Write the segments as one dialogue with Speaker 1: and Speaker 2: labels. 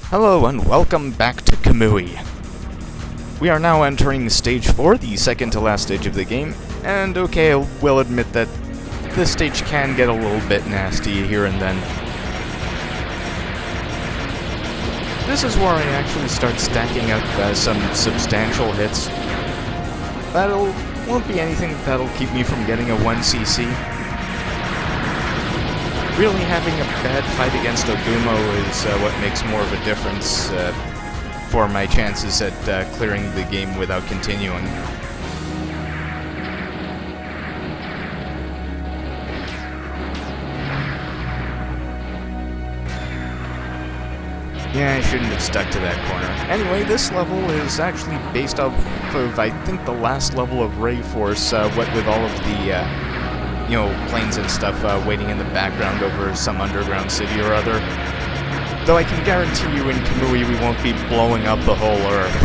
Speaker 1: Hello and welcome back to Kamui. We are now entering stage 4, the second to last stage of the game, and okay, I will admit that this stage can get a little bit nasty here and then. This is where I actually start stacking up some substantial hits. Won't be anything that'll keep me from getting a 1cc. Really having a bad fight against Ogumo is what makes more of a difference for my chances at clearing the game without continuing. Yeah, I shouldn't have stuck to that corner. Anyway, this level is actually based off of, I think, the last level of Ray Force, what with all of the planes and stuff waiting in the background over some underground city or other. Though I can guarantee you in Kamui we won't be blowing up the whole Earth.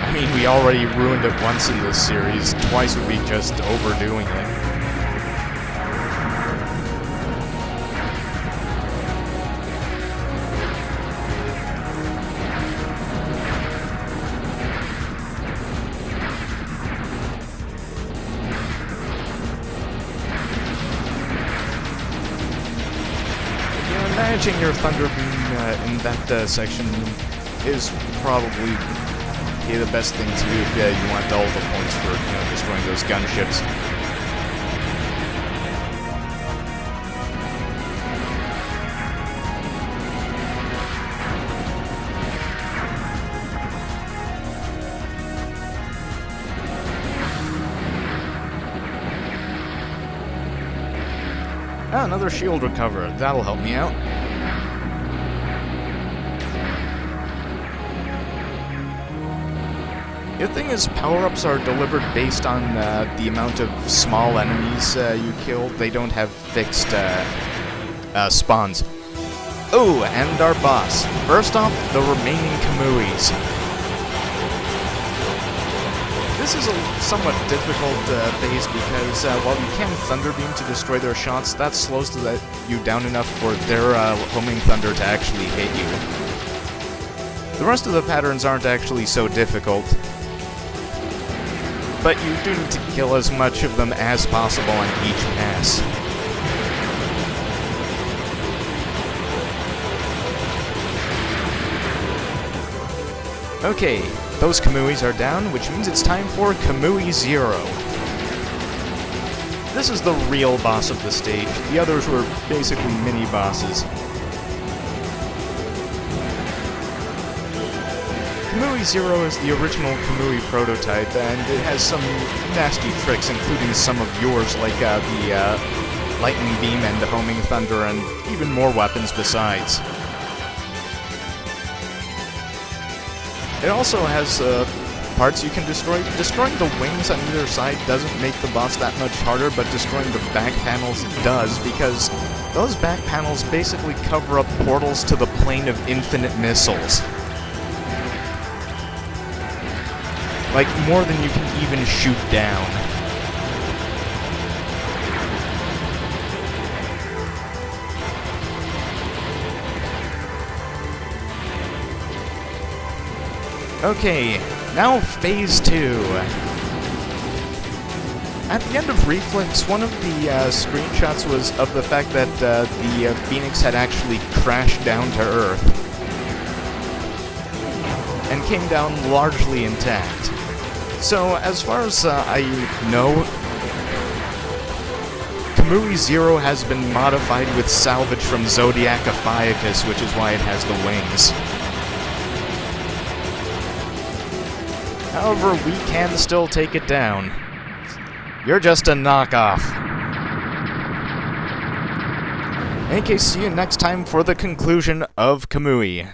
Speaker 1: I mean, we already ruined it once in this series, twice would be just overdoing it. Managing your Thunder Beam in that section is probably the best thing to do if you want all the points for destroying those gunships. Ah, another shield recover. That'll help me out. The thing is, power-ups are delivered based on the amount of small enemies you kill. They don't have fixed spawns. Oh, and our boss. First off, the remaining Kamuis. This is a somewhat difficult phase because while you can Thunder Beam to destroy their shots, that slows you down enough for their homing thunder to actually hit you. The rest of the patterns aren't actually so difficult, but you do need to kill as much of them as possible on each pass. Okay, those Kamuis are down, which means it's time for Kamui 0. This is the real boss of the stage. The others were basically mini-bosses. Kamui 0 is the original Kamui prototype, and it has some nasty tricks, including some of yours, like the Lightning Beam and the Homing Thunder, and even more weapons besides. It also has parts you can destroy. Destroying the wings on either side doesn't make the boss that much harder, but destroying the back panels does, because those back panels basically cover up portals to the plane of infinite missiles. Like, more than you can even shoot down. Okay, now Phase 2. At the end of Reflex, one of the screenshots was of the fact that the Phoenix had actually crashed down to Earth and came down largely intact. So, as far as I know, Kamui 0 has been modified with salvage from Zodiac Ophiuchus, which is why it has the wings. However, we can still take it down. You're just a knockoff. In case, see you next time for the conclusion of Kamui.